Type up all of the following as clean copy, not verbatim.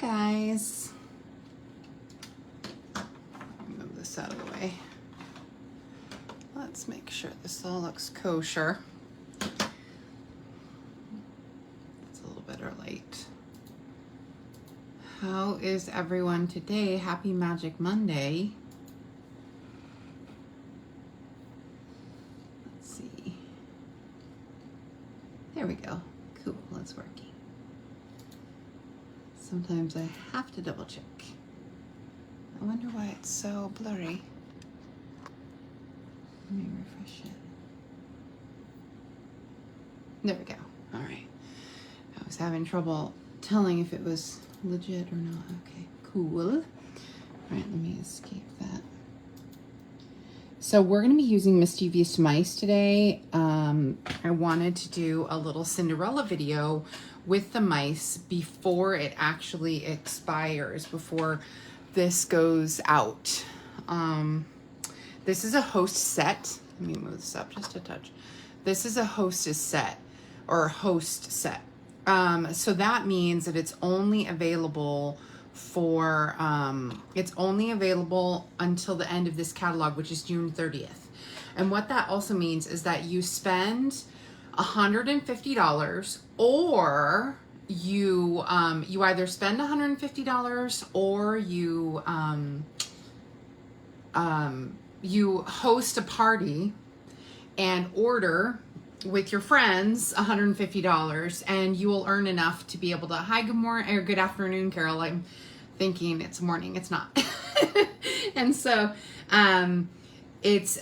guys. Move this out of the way. Let's make sure this all looks kosher. It's a little better light. How is everyone today? Happy Magic Monday. Let's see. There we go. Cool, it's working. Sometimes I have to double check. I wonder why it's so blurry. Let me refresh it. There we go. All right. I was having trouble telling if it was legit or not. Okay, cool. All right, let me escape that. So we're going to be using Mischievous Mice today. I wanted to do a little Cinderella video with the mice before it actually expires, before this goes out. This is a host set. Let me move this up just a touch. This is a hostess set, or a host set. So that means that it's only available for, it's only available until the end of this catalog, which is June 30th. And what that also means is that you spend $150, or you you either spend $150 or you host a party and order with your friends $150, and you will earn enough to be able to, hi, good morning, or good afternoon, Carol. I'm thinking it's morning. It's not. And so it's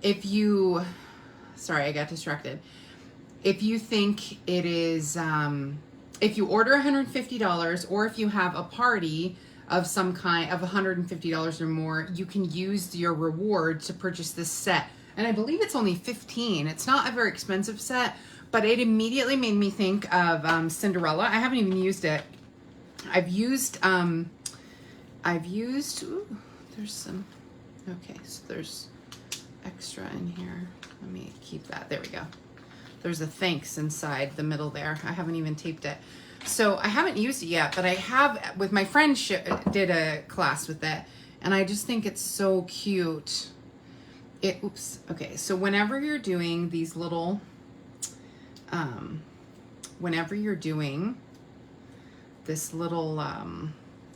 if you, sorry, I got distracted. If you think it is, if you order $150, or if you have a party of some kind of $150 or more, you can use your reward to purchase this set. And I believe it's only $15. It's not a very expensive set, but it immediately made me think of Cinderella. I haven't even used it. I've used, ooh, there's some, okay, so there's extra in here. Let me keep that. There we go. There's a thanks inside the middle there. I haven't even taped it. So I haven't used it yet, but I have, with my friend, did a class with it, and I just think it's so cute. Oops, okay, so whenever you're doing these little, whenever you're doing this little,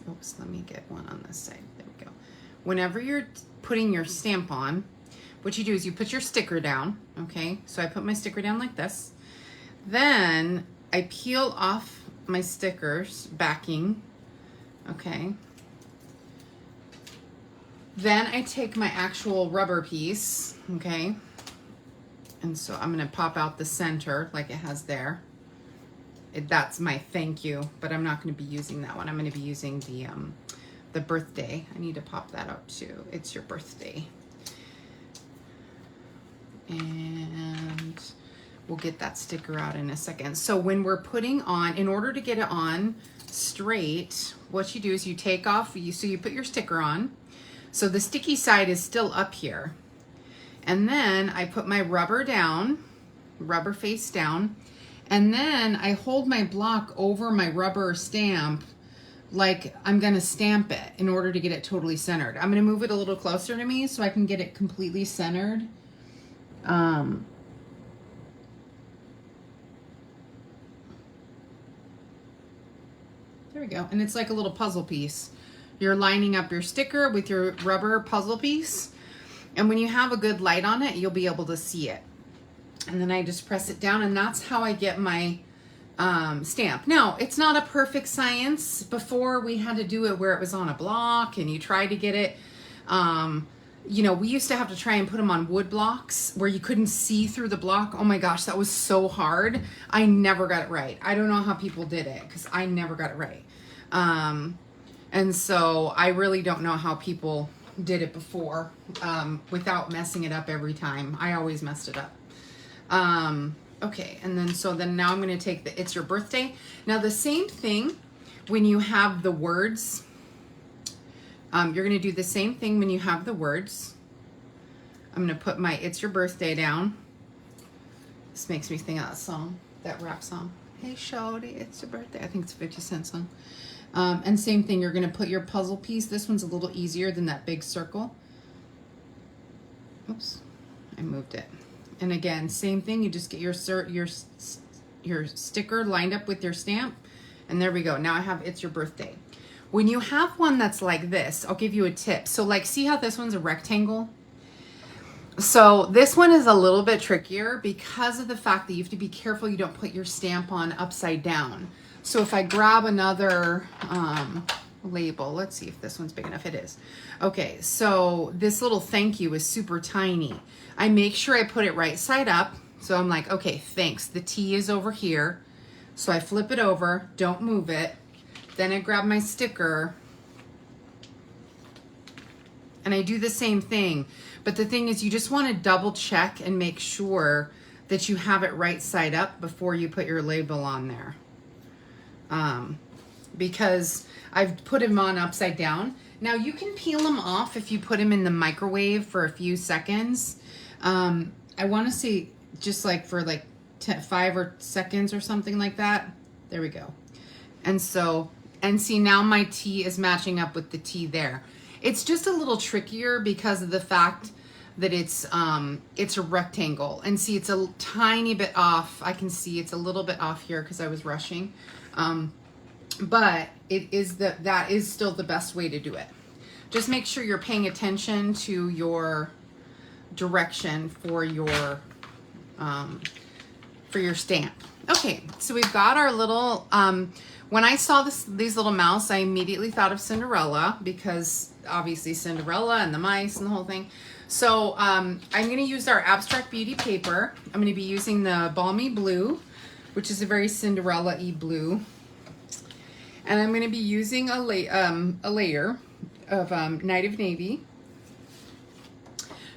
oops, let me get one on this side, there we go. Whenever you're putting your stamp on, what you do is you put your sticker down, okay? So I put my sticker down like this. Then I peel off my stickers, backing, okay? Then I take my actual rubber piece, okay? And so I'm gonna pop out the center like it has there. That's my thank you, but I'm not gonna be using that one. I'm gonna be using the birthday. I need to pop that out too. It's your birthday. And we'll get that sticker out in a second. So when we're putting on, in order to get it on straight, what you do is you take off, so you put your sticker on. So the sticky side is still up here. And then I put my rubber down, rubber face down, and then I hold my block over my rubber stamp like I'm gonna stamp it in order to get it totally centered. I'm gonna move it a little closer to me so I can get it completely centered. There we go. And it's like a little puzzle piece. You're lining up your sticker with your rubber puzzle piece. And when you have a good light on it, you'll be able to see it. And then I just press it down, and that's how I get my stamp. Now, it's not a perfect science. Before, we had to do it where it was on a block and you try to get it. You know, we used to have to try and put them on wood blocks where you couldn't see through the block. Oh my gosh, that was so hard. I never got it right. I don't know how people did it because I never got it right. And so I really don't know how people did it before without messing it up every time. I always messed it up. Okay, and then now I'm going to take the It's Your Birthday. Now the same thing when you have the words. You're going to do the same thing when you have the words. I'm going to put my It's Your Birthday down. This makes me think of that song, that rap song. Hey, shawty, it's your birthday. I think it's a 50 Cent song. And same thing, you're going to put your puzzle piece. This one's a little easier than that big circle. Oops, I moved it. And again, same thing, you just get your sticker lined up with your stamp, and there we go. Now I have It's Your Birthday. When you have one that's like this, I'll give you a tip. So like, see how this one's a rectangle? So this one is a little bit trickier because of the fact that you have to be careful you don't put your stamp on upside down. So if I grab another label, let's see if this one's big enough. It is. Okay, so this little thank you is super tiny. I make sure I put it right side up. So I'm like, okay, thanks. The T is over here. So I flip it over, don't move it. Then I grab my sticker and I do the same thing. But the thing is, you just want to double check and make sure that you have it right side up before you put your label on there. Because I've put them on upside down. Now you can peel them off if you put them in the microwave for a few seconds. I want to say just like for like 5 seconds or something like that. There we go. And so, and see, now my T is matching up with the T there. It's just a little trickier because of the fact that it's a rectangle. And see, it's a tiny bit off. I can see it's a little bit off here because I was rushing. But it is that is still the best way to do it. Just make sure you're paying attention to your direction for your stamp. Okay, so we've got our little, when I saw these little mouse, I immediately thought of Cinderella because obviously Cinderella and the mice and the whole thing. So I'm going to use our Abstract Beauty paper. I'm going to be using the Balmy Blue, which is a very Cinderella-y blue. And I'm going to be using a layer of Night of Navy.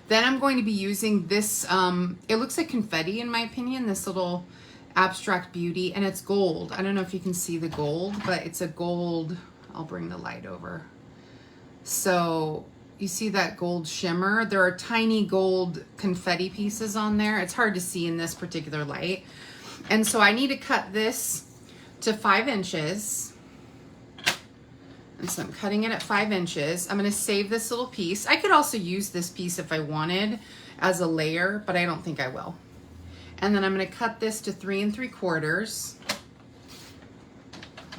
Then I'm going to be using this, it looks like confetti in my opinion, this little Abstract Beauty, and it's gold. I don't know if you can see the gold, but it's a gold. I'll bring the light over. So you see that gold shimmer? There are tiny gold confetti pieces on there. It's hard to see in this particular light. And so I need to cut this to 5 inches. And so I'm cutting it at 5 inches. I'm going to save this little piece. I could also use this piece if I wanted as a layer, but I don't think I will. And then I'm going to cut this to 3 3/4.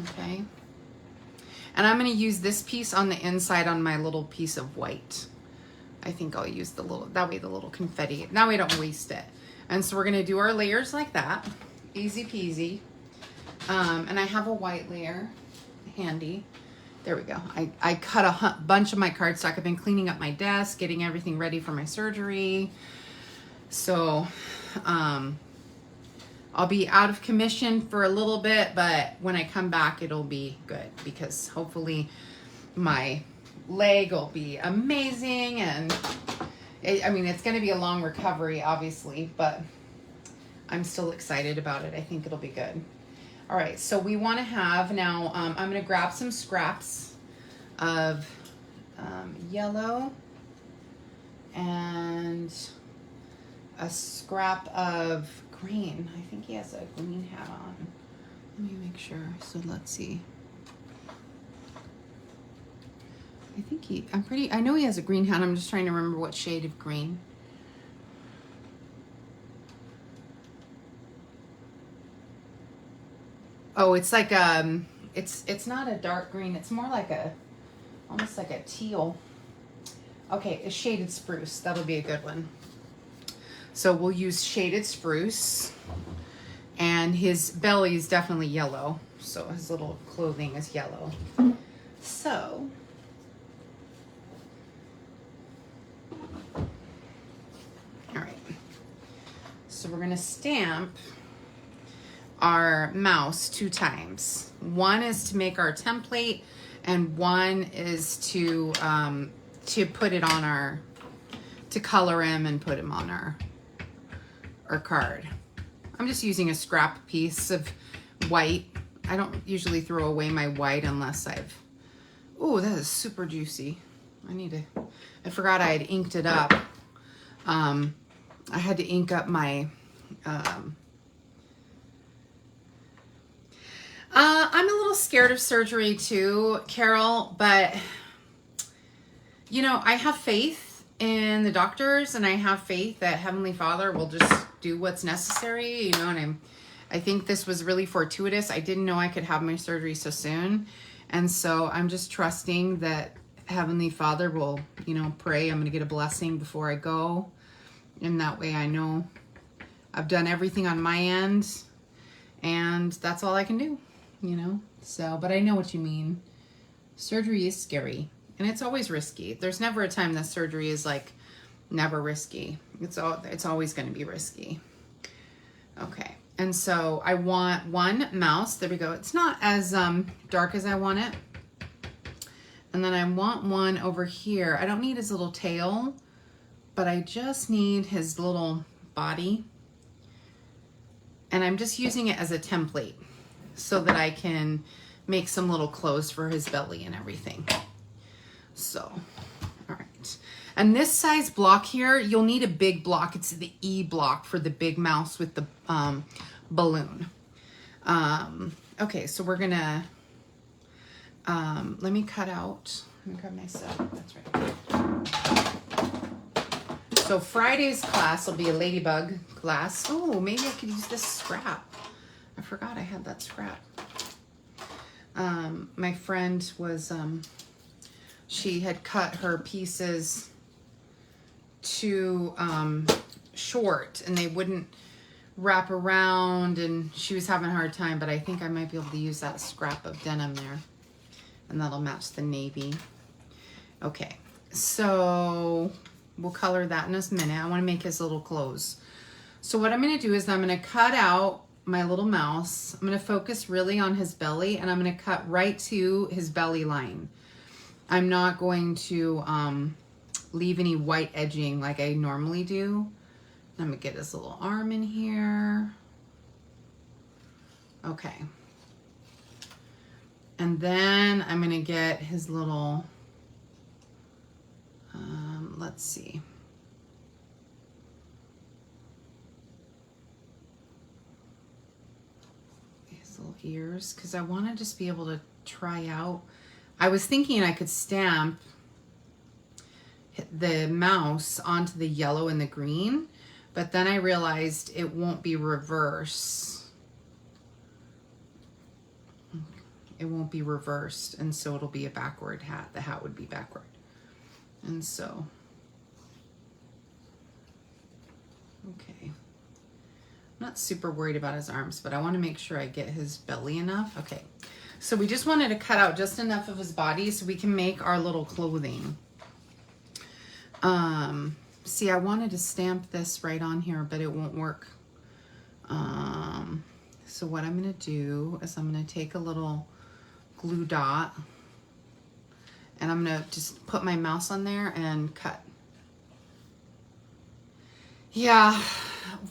Okay. And I'm going to use this piece on the inside on my little piece of white. I think I'll use the little, that way the little confetti, that way I don't waste it. And so we're going to do our layers like that. Easy peasy. And I have a white layer handy. There we go. I cut a bunch of my cardstock. I've been cleaning up my desk, getting everything ready for my surgery. So I'll be out of commission for a little bit, but when I come back, it'll be good because hopefully my leg will be amazing. And I mean, it's going to be a long recovery, obviously, but I'm still excited about it. I think it'll be good. All right, so we want to have now, I'm going to grab some scraps of yellow and a scrap of green. I think he has a green hat on. Let me make sure. So let's see. I know he has a green hat. I'm just trying to remember what shade of green. Oh, it's like it's not a dark green. It's more like almost like a teal. Okay, a shaded spruce. That'll be a good one. So we'll use shaded spruce, and his belly is definitely yellow. So his little clothing is yellow. So all right. So we're gonna stamp our mouse 2 times. One is to make our template, and one is to put it on to color him and put him on our card. I'm just using a scrap piece of white. I don't usually throw away my white unless oh, that is super juicy. I forgot I had inked it up. I had to ink up my, I'm a little scared of surgery too, Carol, but you know, I have faith in the doctors and I have faith that Heavenly Father will just do what's necessary, you know, and I think this was really fortuitous. I didn't know I could have my surgery so soon. And so I'm just trusting that Heavenly Father will, you know, pray. I'm going to get a blessing before I go. And that way I know I've done everything on my end and that's all I can do, you know? So, but I know what you mean. Surgery is scary and it's always risky. There's never a time that surgery is like never risky. It's always going to be risky. Okay. And so I want one mouse. There we go. It's not as dark as I want it. And then I want one over here. I don't need his little tail, but I just need his little body. And I'm just using it as a template so that I can make some little clothes for his belly and everything. So, all right. And this size block here, you'll need a big block. It's the E block for the big mouse with the balloon. Okay, so we're gonna, let me cut out, let me grab my set, that's right. So Friday's class will be a ladybug class. Oh, maybe I could use this scrap. I forgot I had that scrap. My friend was, she had cut her pieces too short and they wouldn't wrap around and she was having a hard time, but I think I might be able to use that scrap of denim there and that'll match the navy. Okay, so we'll color that in a minute. I want to make his little clothes. So what I'm going to do is I'm going to cut out my little mouse. I'm going to focus really on his belly and I'm going to cut right to his belly line. I'm not going to leave any white edging like I normally do. I'm going to get his little arm in here. Okay. And then I'm going to get his little, let's see. His little ears, because I want to just be able to try out. I was thinking I could stamp the mouse onto the yellow and the green, but then I realized it won't be reverse. It won't be reversed, and so it'll be a backward hat. The hat would be backward. And so, okay. I'm not super worried about his arms, but I want to make sure I get his belly enough. Okay. So we just wanted to cut out just enough of his body so we can make our little clothing. See, I wanted to stamp this right on here, but it won't work. So what I'm going to do is I'm going to take a little glue dot and I'm going to just put my mouse on there and cut. Yeah,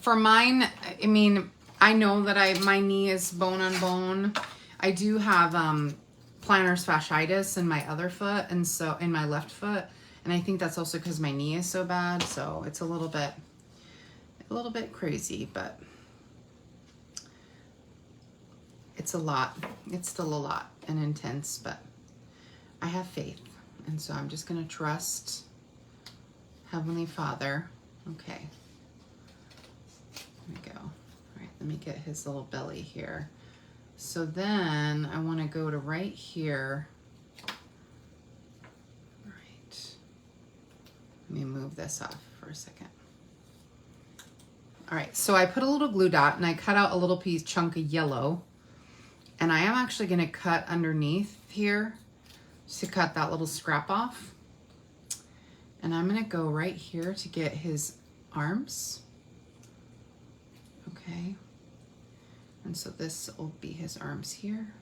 for mine, I mean, I know that my knee is bone on bone. I do have plantar fasciitis in my other foot and so in my left foot. And I think that's also because my knee is so bad. So it's a little bit crazy, but it's a lot. It's still a lot and intense, but I have faith. And so I'm just going to trust Heavenly Father. Okay. There we go. All right, let me get his little belly here. So then I want to go to right here. Right. Let me move this off for a second. All right, so I put a little glue dot and I cut out a little chunk of yellow. And I am actually going to cut underneath here to cut that little scrap off. And I'm going to go right here to get his arms. Okay. And so this will be his arms here.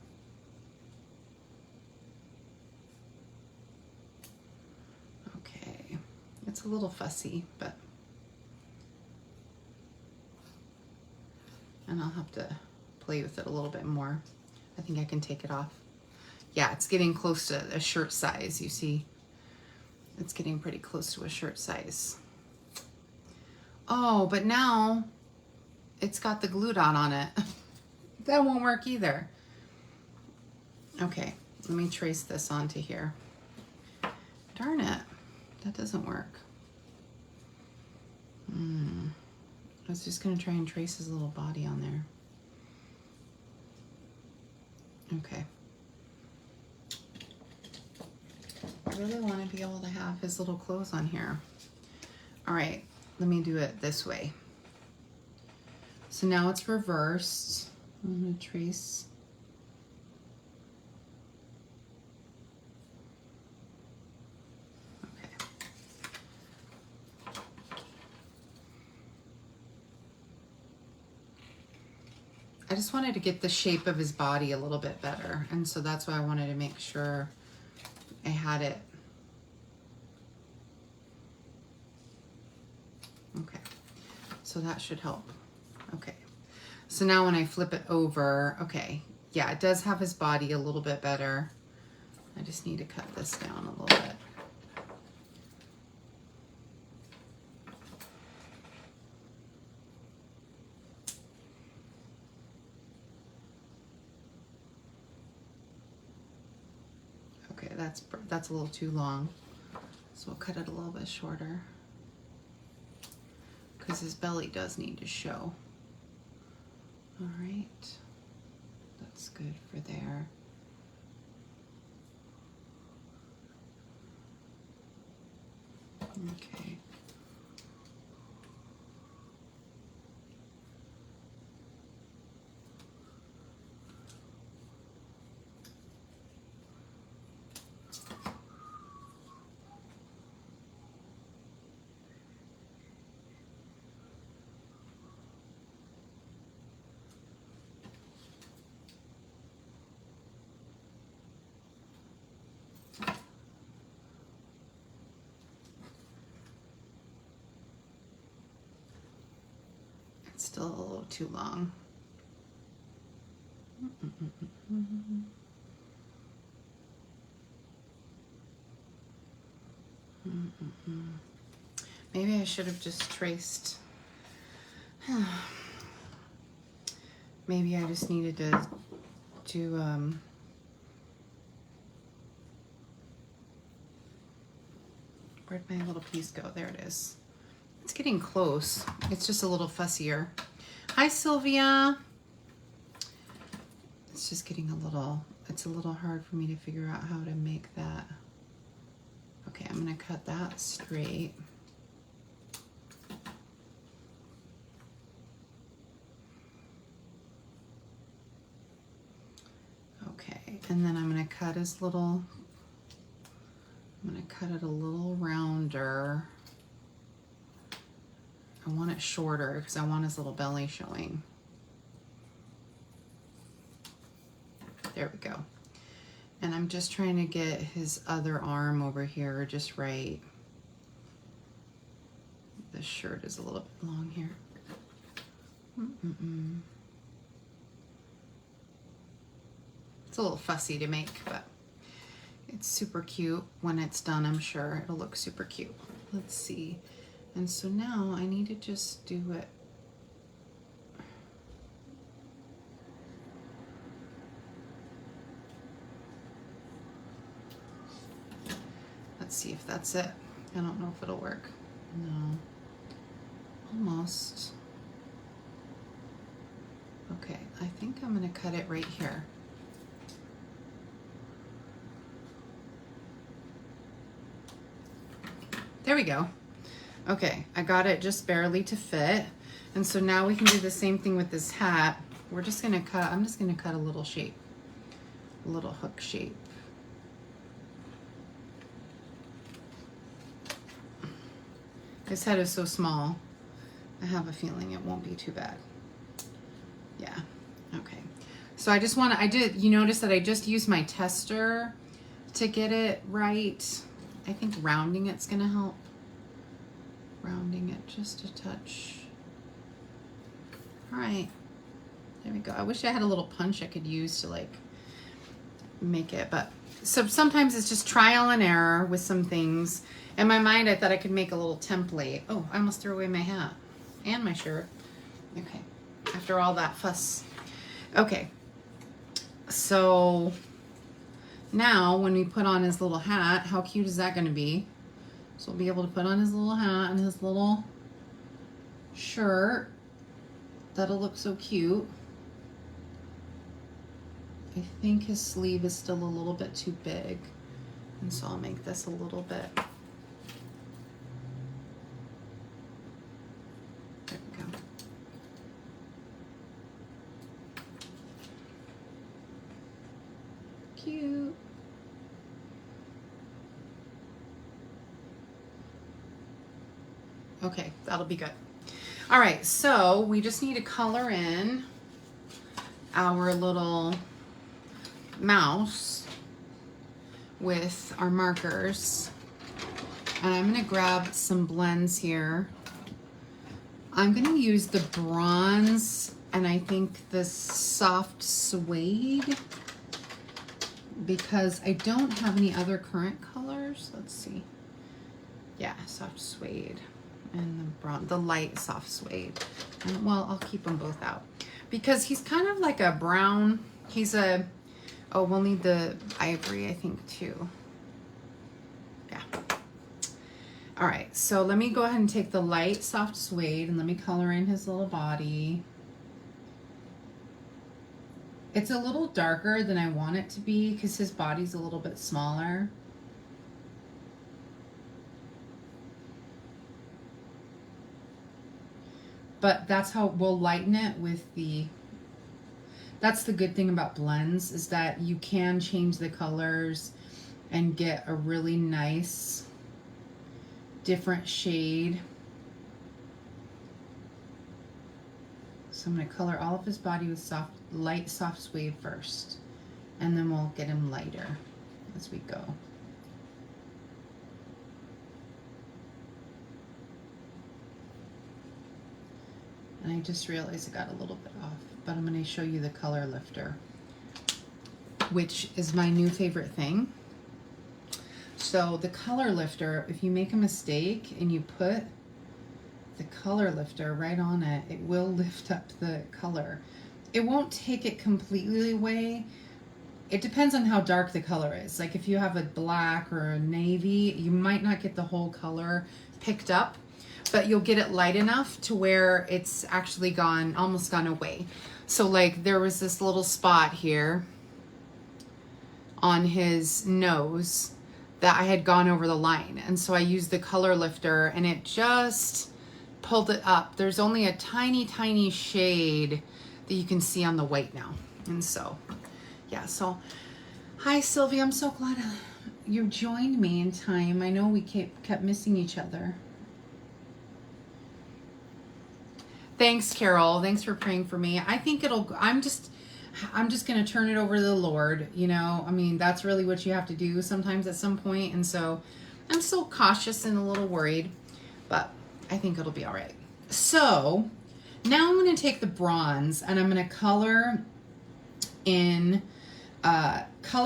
Okay. It's a little fussy, but and I'll have to play with it a little bit more. I think I can take it off. Yeah, it's getting close to a shirt size, you see. It's getting pretty close to a shirt size. Oh, but now it's got the glue dot on it. That won't work either. Okay, let me trace this onto here. Darn it, that doesn't work. I was just gonna try and trace his little body on there. Okay. I really want to be able to have his little clothes on here. All right, let me do it this way. So now it's reversed. I'm gonna trace. Okay. I just wanted to get the shape of his body a little bit better, and so that's why I wanted to make sure I had it. Okay, so that should help. Okay, so now when I flip it over, okay, yeah, it does have his body a little bit better. I just need to cut this down a little bit. Okay, that's a little too long, so we'll cut it a little bit shorter because his belly does need to show. All right, that's good for there. Okay. It's still a little too long. Maybe I should have just traced. Maybe I just needed to where'd my little piece go? There it is. It's getting close. It's just a little fussier. Hi, Sylvia. It's just getting it's a little hard for me to figure out how to make that. Okay, I'm gonna cut that straight. Okay, and then I'm gonna cut his little, I'm gonna cut it a little rounder. I want it shorter because I want his little belly showing. There we go. And I'm just trying to get his other arm over here just right. This shirt is a little bit long here. It's a little fussy to make, but it's super cute when it's done. I'm sure it'll look super cute. Let's see. And so now I need to just do it. Let's see if that's it. I don't know if it'll work. No. Almost. Okay, I think I'm gonna cut it right here. There we go. Okay, I got it just barely to fit. And so now we can do the same thing with this hat. We're just gonna cut, I'm just gonna cut a little shape, a little hook shape. His head is so small, I have a feeling it won't be too bad. Yeah, okay. So I just wanna, you notice that I just used my tester to get it right. I think rounding it's gonna help. Rounding it just a touch. All right, there we go. I wish I had a little punch I could use to like make it, but so sometimes it's just trial and error with some things. In my mind, I thought I could make a little template. Oh, I almost threw away my hat and my shirt. Okay, after all that fuss. Okay, so Now, when we put on his little hat, how cute is that going to be? So we'll be able to put on his little hat and his little shirt. That'll look so cute. I think his sleeve is still a little bit too big. And so I'll make this a little bit. There we go. Cute. Okay, that'll be good. All right, so we just need to color in our little mouse with our markers. And I'm gonna grab some blends here. I'm gonna use the bronze and I think the soft suede because I don't have any other current colors. Let's see. Yeah, soft suede and the bronze, the light soft suede. And, well, I'll keep them both out because he's kind of like a brown. He's a, oh, we'll need the ivory, I think, too. Yeah. All right, so let me go ahead and take the light soft suede and let me color in his little body. It's a little darker than I want it to be because his body's a little bit smaller. But that's how we'll lighten it with the, that's the good thing about blends is that you can change the colors and get a really nice different shade. So I'm going to color all of his body with soft, light soft suede first, and then we'll get him lighter as we go. And I just realized I got a little bit off, but I'm going to show you the color lifter, which is my new favorite thing. So the color lifter, if you make a mistake and you put the color lifter right on it, it will lift up the color. It won't take it completely away. It depends on how dark the color is. Like if you have a black or a navy, you might not get the whole color picked up, but you'll get it light enough to where it's actually gone, almost gone away. So like there was this little spot here on his nose that I had gone over the line. And so I used the color lifter and it just pulled it up. There's only a tiny, tiny shade that you can see on the white now. And so, yeah, so hi Sylvia, I'm so glad you joined me in time. I know we kept missing each other. Thanks, Carol. Thanks for praying for me. I think I'm just going to turn it over to the Lord. You know, I mean, that's really what you have to do sometimes at some point. And so I'm still cautious and a little worried, but I think it'll be all right. So now I'm going to take the bronze and I'm going to color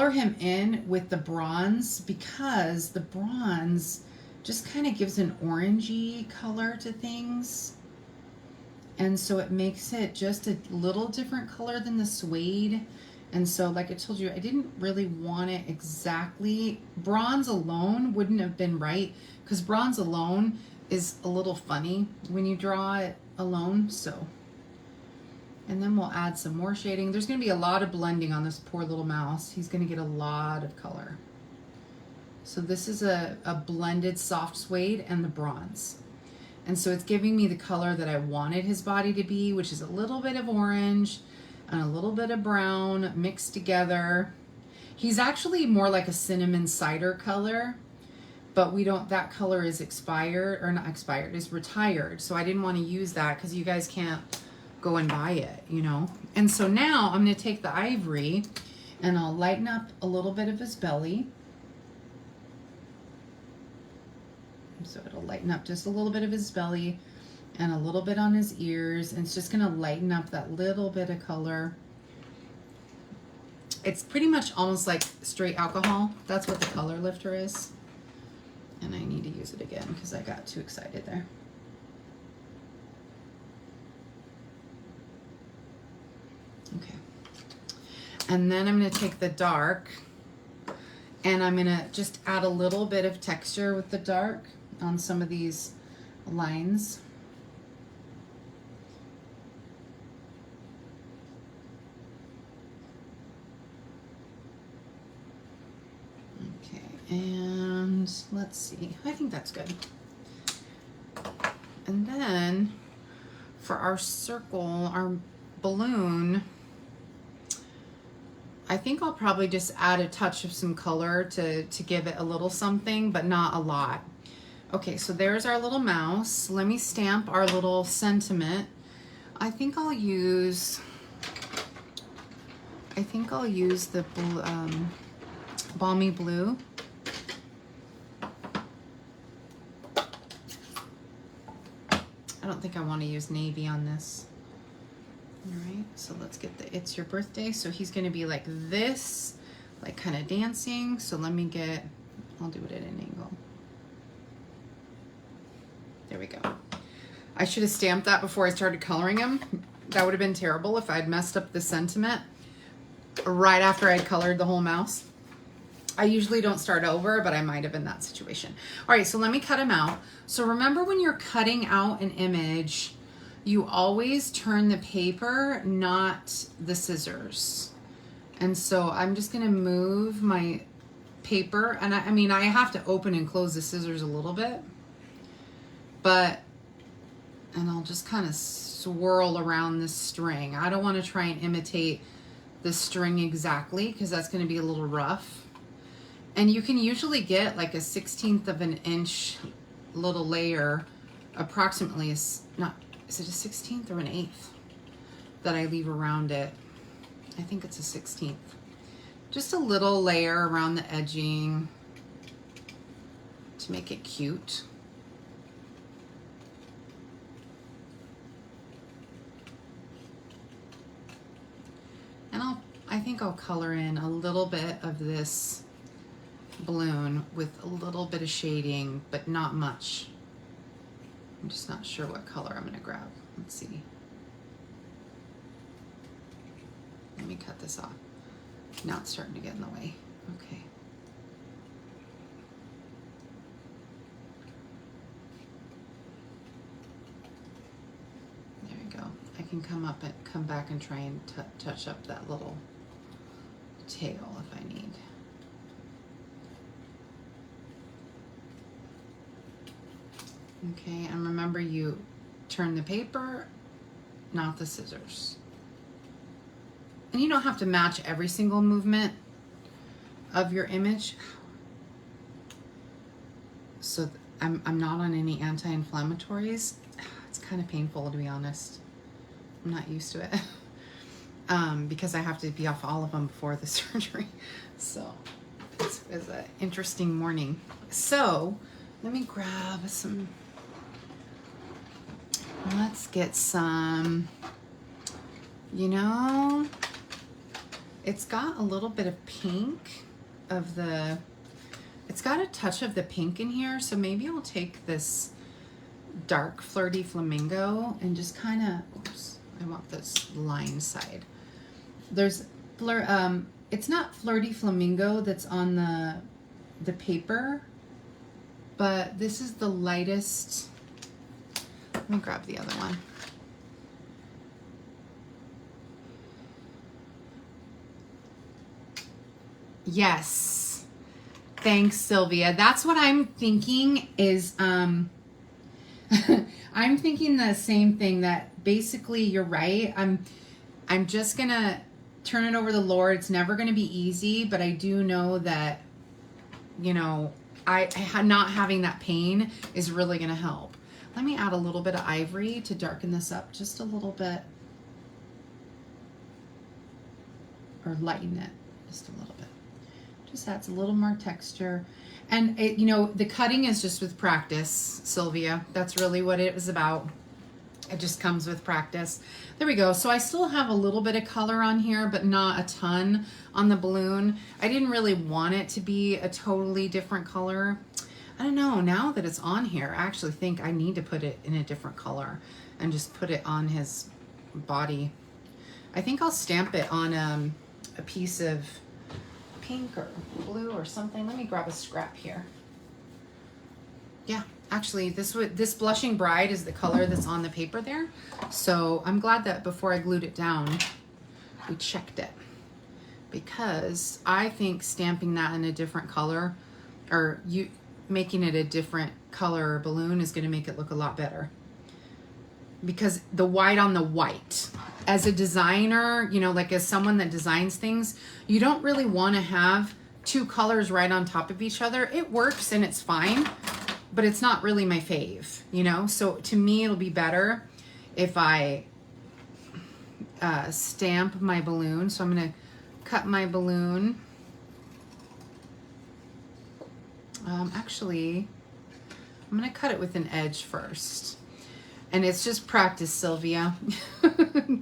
him in with the bronze because the bronze just kind of gives an orangey color to things. And so it makes it just a little different color than the suede. And so like I told you, I didn't really want it exactly. Bronze alone wouldn't have been right because bronze alone is a little funny when you draw it alone. So, and then we'll add some more shading. There's going to be a lot of blending on this poor little mouse. He's going to get a lot of color. So this is a blended soft suede and the bronze. And so it's giving me the color that I wanted his body to be, which is a little bit of orange and a little bit of brown mixed together. He's actually more like a cinnamon cider color, but we don't, that color is expired, or not expired, is retired. So I didn't want to use that because you guys can't go and buy it, you know? And so now I'm going to take the ivory and I'll lighten up a little bit of his belly. So it'll lighten up just a little bit of his belly and a little bit on his ears. And it's just going to lighten up that little bit of color. It's pretty much almost like straight alcohol. That's what the color lifter is. And I need to use it again because I got too excited there. Okay. And then I'm going to take the dark And I'm gonna just add a little bit of texture with the dark on some of these lines. Okay, and let's see, I think that's good. And then for our circle, our balloon, I think I'll probably just add a touch of some color to give it a little something, but not a lot. Okay, so there's our little mouse. Let me stamp our little sentiment. I think I'll use the balmy blue. I don't think I want to use navy on this. All right, so let's get the It's Your Birthday. So he's going to be like this, like kind of dancing. So let me get, I'll do it at an angle. There we go. I should have stamped that before I started coloring him. That would have been terrible if I'd messed up the sentiment right after I'd colored the whole mouse. I usually don't start over, but I might have in that situation. All right, so let me cut him out. So remember, when you're cutting out an image, you always turn the paper, not the scissors. And so I'm just gonna move my paper, and I mean, I have to open and close the scissors a little bit, and I'll just kind of swirl around this string. I don't want to try and imitate the string exactly, because that's going to be a little rough. And you can usually get like a 1/16 of an inch little layer, approximately. Is it a 1/16 or an 1/8 that I leave around it? I think it's a 1/16. Just a little layer around the edging to make it cute. And I think I'll color in a little bit of this balloon with a little bit of shading, but not much. I'm just not sure what color I'm going to grab. Let's see. Let me cut this off. Now it's starting to get in the way. Okay. There we go. I can come back and try and touch up that little tail if I need. Okay, and remember, you turn the paper, not the scissors. And you don't have to match every single movement of your image. So I'm not on any anti-inflammatories. It's kind of painful, to be honest. I'm not used to it. Because I have to be off all of them before the surgery. So it's an interesting morning. So let me grab some. Let's get some, it's got a little bit of pink it's got a touch of the pink in here. So maybe I'll take this dark Flirty Flamingo and just kind of, oops, I want this line side. It's not Flirty Flamingo that's on the paper, but this is the lightest. Let me grab the other one. Yes. Thanks, Sylvia. That's what I'm thinking is, I'm thinking the same thing, that basically you're right. I'm just gonna turn it over to the Lord. It's never gonna be easy, but I do know that, not having that pain is really gonna help. Let me add a little bit of ivory to darken this up just a little bit. Or lighten it just a little bit. Just adds a little more texture. And the cutting is just with practice, Sylvia. That's really what it was about. It just comes with practice. There we go. So I still have a little bit of color on here, but not a ton on the balloon. I didn't really want it to be a totally different color. I don't know, now that it's on here, I actually think I need to put it in a different color and just put it on his body. I think I'll stamp it on a piece of pink or blue or something. Let me grab a scrap here. Yeah, actually this Blushing Bride is the color that's on the paper there. So I'm glad that before I glued it down, we checked it. Because I think stamping that in a different color, or making it a different color balloon, is going to make it look a lot better. Because the white on the white, as a designer, you know, like as someone that designs things, you don't really want to have two colors right on top of each other. It works and it's fine, but it's not really my fave, you know? So to me, it'll be better if I stamp my balloon. So I'm going to cut my balloon. Actually, I'm going to cut it with an edge first. And it's just practice, Sylvia.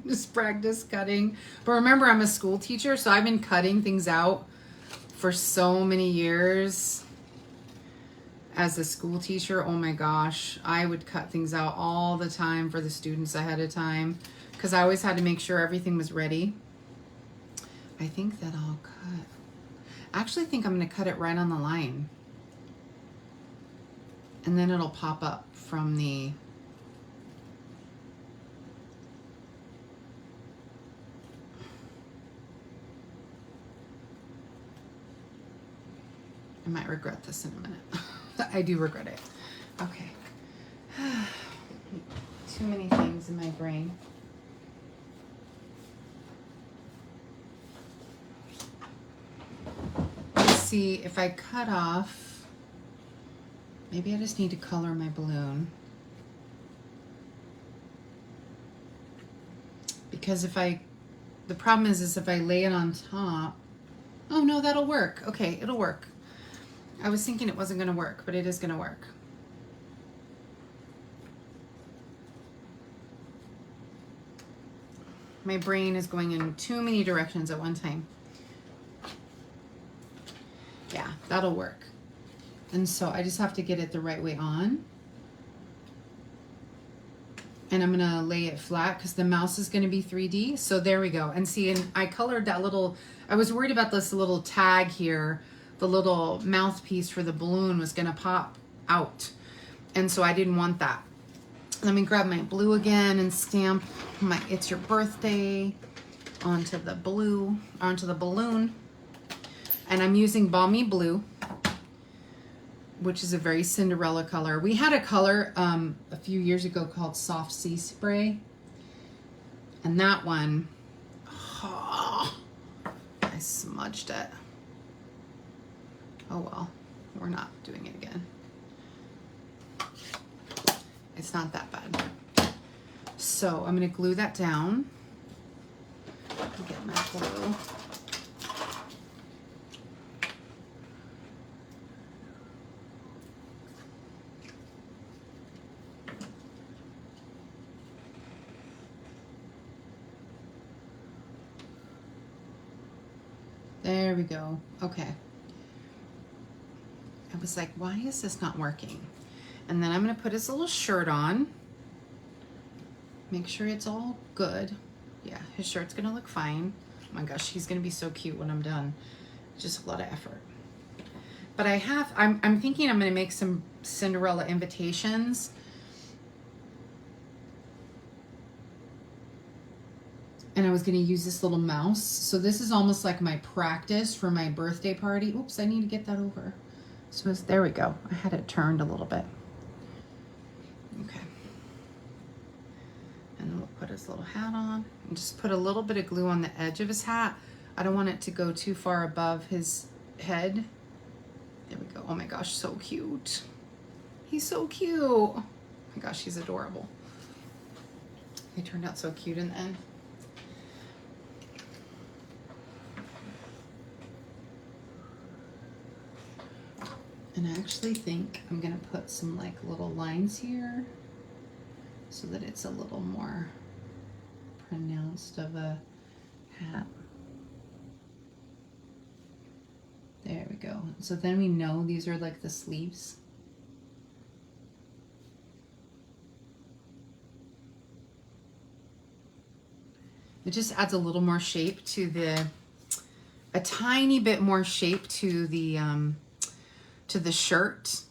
Just practice cutting. But remember, I'm a school teacher, so I've been cutting things out for so many years. As a school teacher, oh my gosh, I would cut things out all the time for the students ahead of time because I always had to make sure everything was ready. I think that I'll cut. I actually think I'm going to cut it right on the line. And then it'll pop up from the... I might regret this in a minute. I do regret it. Okay. Too many things in my brain. Let's see if I cut off. Maybe I just need to color my balloon. Because the problem is if I lay it on top. Oh no, that'll work. Okay, it'll work. I was thinking it wasn't going to work, but it is going to work. My brain is going in too many directions at one time. Yeah, that'll work. And so I just have to get it the right way on. And I'm going to lay it flat because the mouse is going to be 3D. So there we go. And see, and I colored that little, I was worried about this little tag here. The little mouthpiece for the balloon was going to pop out. And so I didn't want that. Let me grab my blue again and stamp my It's Your Birthday onto the balloon. And I'm using Balmy Blue, which is a very Cinderella color. We had a color a few years ago called Soft Sea Spray. And that one, oh, I smudged it. Oh well, we're not doing it again. It's not that bad. So I'm going to glue that down. Get my glue. There we go. Okay. I was like, why is this not working? And then I'm going to put his little shirt on. Make sure it's all good. Yeah, his shirt's going to look fine. Oh my gosh, he's going to be so cute when I'm done. Just a lot of effort. But I'm thinking I'm going to make some Cinderella invitations. And I was going to use this little mouse. So this is almost like my practice for my birthday party. Oops, I need to get that over. So there we go. I had it turned a little bit. Okay. And then we'll put his little hat on. And just put a little bit of glue on the edge of his hat. I don't want it to go too far above his head. There we go. Oh my gosh, so cute. He's so cute. Oh my gosh, he's adorable. He turned out so cute in the end. And I actually think I'm going to put some like little lines here so that it's a little more pronounced of a hat. There we go. So then we know these are like the sleeves. It just adds a little more shape to the a tiny bit more shape to the shirt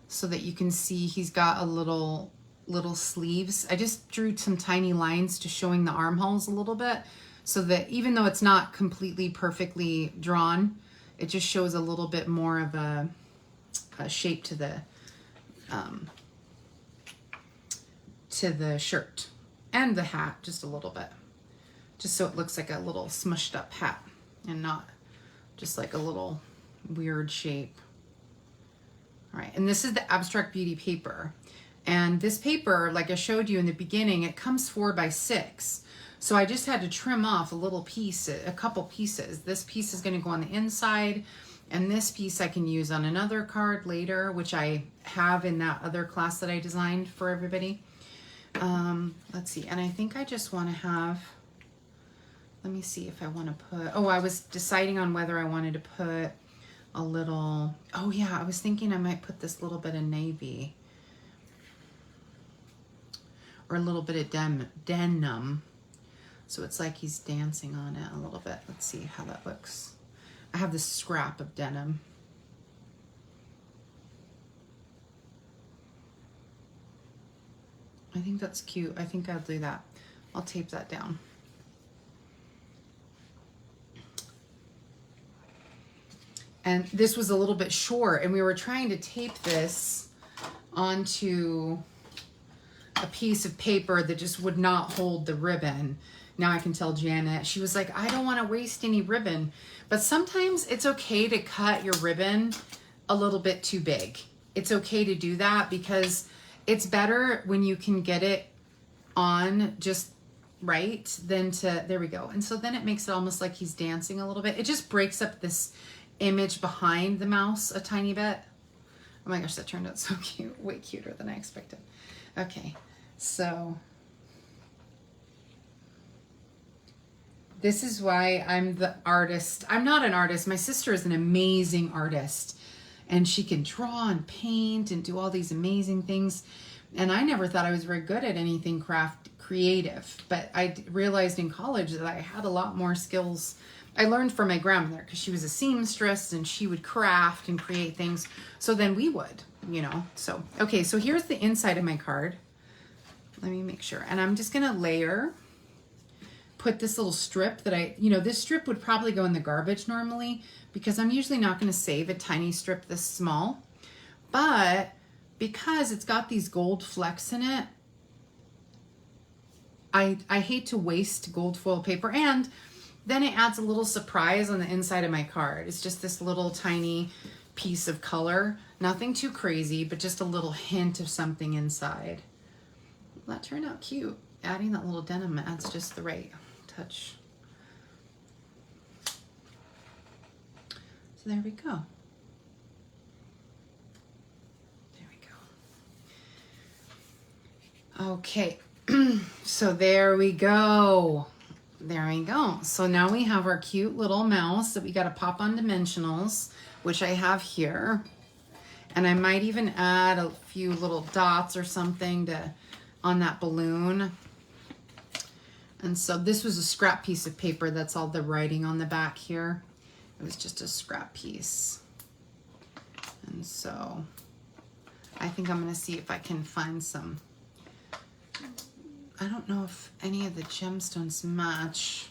so that you can see he's got a little sleeves. I just drew some tiny lines to showing the armholes a little bit so that even though it's not completely perfectly drawn, it just shows a little bit more of a shape to the shirt and the hat, just a little bit, just so it looks like a little smushed up hat and not just like a little weird shape. All right, and this is the Abstract Beauty paper. And this paper, like I showed you in the beginning, it comes 4x6. So I just had to trim off a little piece, a couple pieces. This piece is going to go on the inside, and this piece I can use on another card later, which I have in that other class that I designed for everybody. Let's see, and I think I just want to have, let me see if I want to put, oh, I was deciding on whether I wanted to put a little, oh yeah, I was thinking I might put this little bit of navy or a little bit of denim. So it's like he's dancing on it a little bit. Let's see how that looks. I have this scrap of denim. I think that's cute. I think I'll do that. I'll tape that down. And this was a little bit short, and we were trying to tape this onto a piece of paper that just would not hold the ribbon. Now I can tell Janet, she was like, I don't want to waste any ribbon. But sometimes it's okay to cut your ribbon a little bit too big. It's okay to do that because it's better when you can get it on just right than to, there we go. And so then it makes it almost like he's dancing a little bit. It just breaks up this image behind the mouse a tiny bit. Oh my gosh, that turned out so cute. Way cuter than I expected. Okay, so this is why I'm the artist. I'm not an artist. My sister is an amazing artist, and she can draw and paint and do all these amazing things. And I never thought I was very good at anything creative, but I realized in college that I had a lot more skills. I learned from my grandmother because she was a seamstress and she would craft and create things. So then we would, you know, so, okay. So here's the inside of my card. Let me make sure. And I'm just going to layer, put this little strip that this strip would probably go in the garbage normally because I'm usually not going to save a tiny strip this small, but because it's got these gold flecks in it, I hate to waste gold foil paper, and then it adds a little surprise on the inside of my card. It's just this little tiny piece of color, nothing too crazy, but just a little hint of something inside. That turned out cute. Adding that little denim adds just the right touch. So there we go. There we go. Okay, so there we go. There we go. So now we have our cute little mouse that we got to pop on dimensionals, which I have here. And I might even add a few little dots or something on that balloon. And so this was a scrap piece of paper. That's all the writing on the back here. It was just a scrap piece. And so I think I'm going to see if I can find some. I don't know if any of the gemstones match.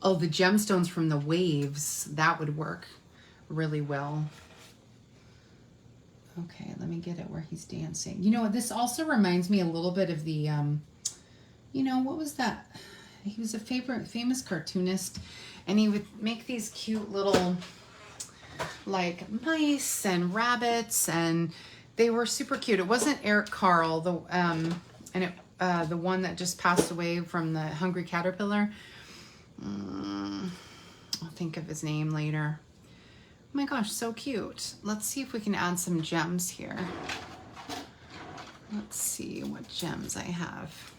Oh, the gemstones from the waves, that would work really well. Okay, let me get it where he's dancing. You know what, this also reminds me a little bit of the, what was that? He was a famous cartoonist, and he would make these cute little like mice and rabbits, and they were super cute. It wasn't Eric Carle, the one that just passed away from the Hungry Caterpillar. I'll think of his name later. Oh my gosh, so cute. Let's see if we can add some gems here. Let's see what gems I have.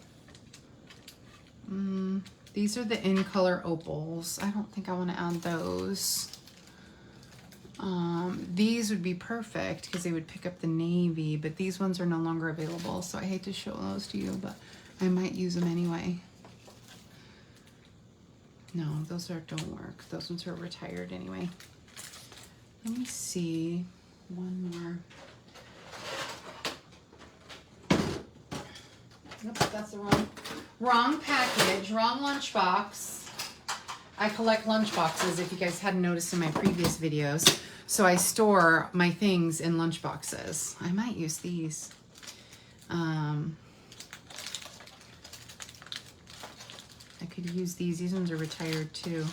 These are the in color opals. I don't think I want to add those. These would be perfect because they would pick up the navy, but these ones are no longer available, so I hate to show those to you, but I might use them anyway. No, those don't work. Those ones are retired anyway. Let me see one more. Nope, that's the wrong package, wrong lunchbox. I collect lunchboxes, if you guys hadn't noticed in my previous videos. So I store my things in lunchboxes. I might use these. I could use these. These ones are retired too.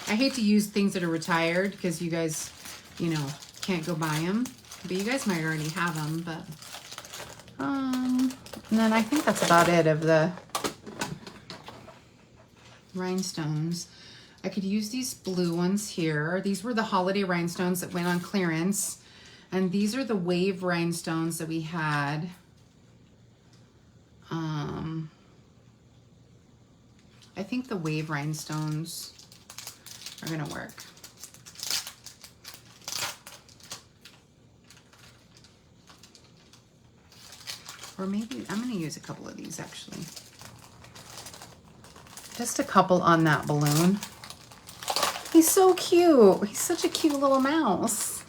I hate to use things that are retired because you guys, you know, can't go buy them. But you guys might already have them, but... and then I think that's about it of the rhinestones. I could use these blue ones here. These were the holiday rhinestones that went on clearance. And these are the wave rhinestones that we had. I think the wave rhinestones are gonna work. Or maybe I'm gonna use a couple of these actually. Just a couple on that balloon. He's so cute. He's such a cute little mouse.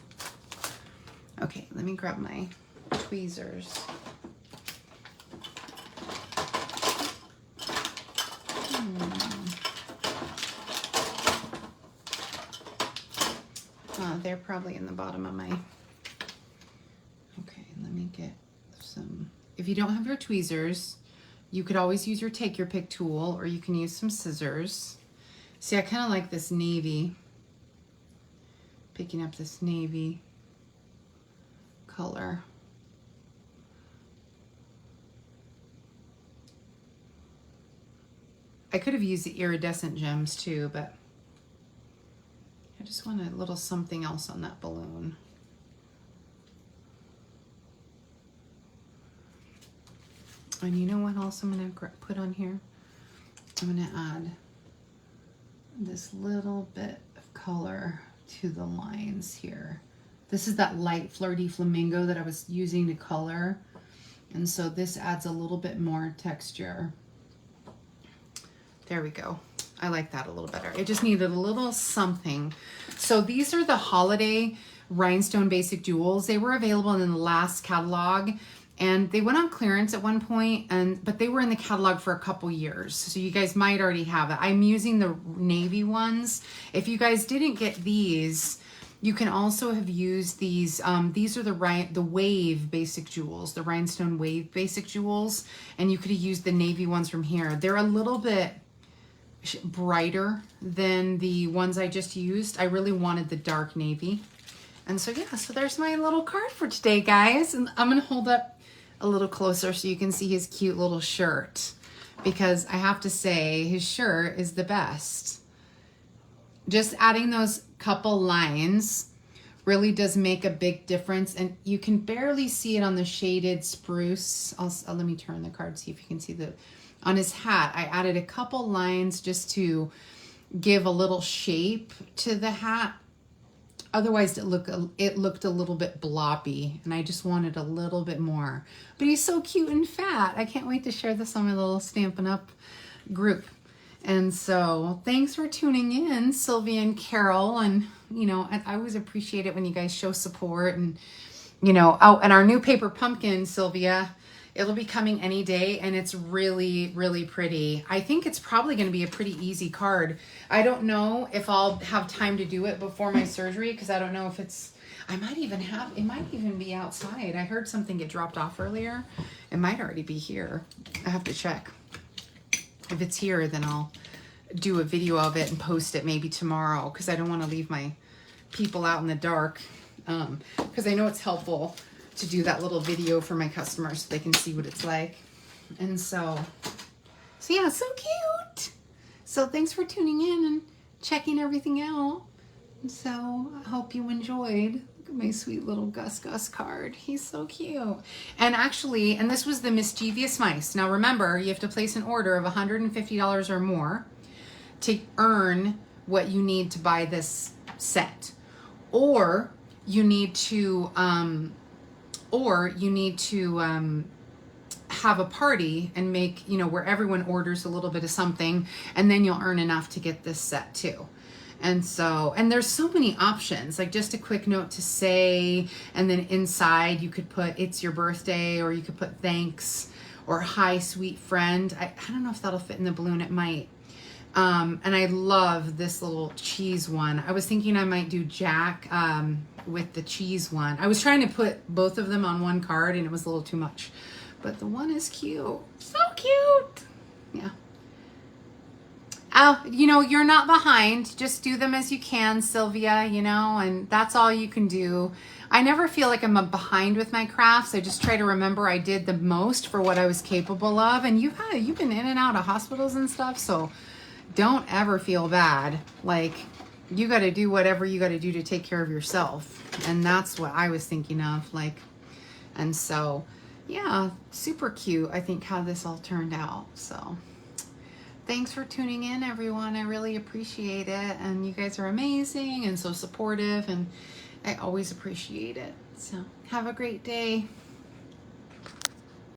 Okay, let me grab my tweezers. They're probably in the bottom of my... Okay, let me get some... If you don't have your tweezers, you could always use your take your pick tool, or you can use some scissors. See, I kind of like this navy, picking up this navy color. I could have used the iridescent gems too, but I just want a little something else on that balloon. And you know what else I'm going to put on here? I'm going to add this little bit of color to the lines here. This is that light flirty flamingo that I was using to color. And so this adds a little bit more texture. There we go. I like that a little better. It just needed a little something. So these are the holiday rhinestone basic jewels. They were available in the last catalog. And they went on clearance at one point, but they were in the catalog for a couple years. So you guys might already have it. I'm using the navy ones. If you guys didn't get these, you can also have used these. These are the wave basic jewels, the rhinestone wave basic jewels. And you could have used the navy ones from here. They're a little bit brighter than the ones I just used. I really wanted the dark navy. And so yeah, so there's my little card for today, guys. And I'm gonna hold up a little closer so you can see his cute little shirt, because I have to say his shirt is the best. Just adding those couple lines really does make a big difference, and you can barely see it on the shaded spruce. Let me turn the card, see if you can see on his hat. I added a couple lines just to give a little shape to the hat. Otherwise, it looked a little bit bloppy, and I just wanted a little bit more. But he's so cute and fat. I can't wait to share this on my little Stampin' Up group. And so thanks for tuning in, Sylvia and Carol. And, you know, I always appreciate it when you guys show support. And, you know, oh, and our new paper pumpkin, Sylvia, it'll be coming any day, and it's really, really pretty. I think it's probably going to be a pretty easy card. I don't know if I'll have time to do it before my surgery, because I don't know if it's, it might even be outside. I heard something get dropped off earlier. It might already be here. I have to check. If it's here, then I'll do a video of it and post it maybe tomorrow, because I don't want to leave my people out in the dark, because I know it's helpful to do that little video for my customers so they can see what it's like. And so yeah, so cute. So thanks for tuning in and checking everything out. And so I hope you enjoyed. Look at my sweet little Gus Gus card. He's so cute. And actually, and this was the Mischievous Mice. Now remember, you have to place an order of $150 or more to earn what you need to buy this set. or you need to have a party and make, you know, where everyone orders a little bit of something, and then you'll earn enough to get this set too. And so, and there's so many options, like just a quick note to say, and then inside you could put it's your birthday, or you could put thanks, or hi sweet friend. I don't know if that'll fit in the balloon, it might. And I love this little cheese one. I was thinking I might do Jack with the cheese one. I was trying to put both of them on one card and it was a little too much, but the one is cute. So cute. Yeah. Oh, you know, you're not behind. Just do them as you can, Sylvia, you know, and that's all you can do. I never feel like I'm behind with my crafts. I just try to remember I did the most for what I was capable of. And you've been in and out of hospitals and stuff, so don't ever feel bad. Like, you got to do whatever you got to do to take care of yourself. And that's what I was thinking of. Like, and so, yeah, super cute, I think, how this all turned out. So thanks for tuning in, everyone. I really appreciate it. And you guys are amazing and so supportive, and I always appreciate it. So have a great day.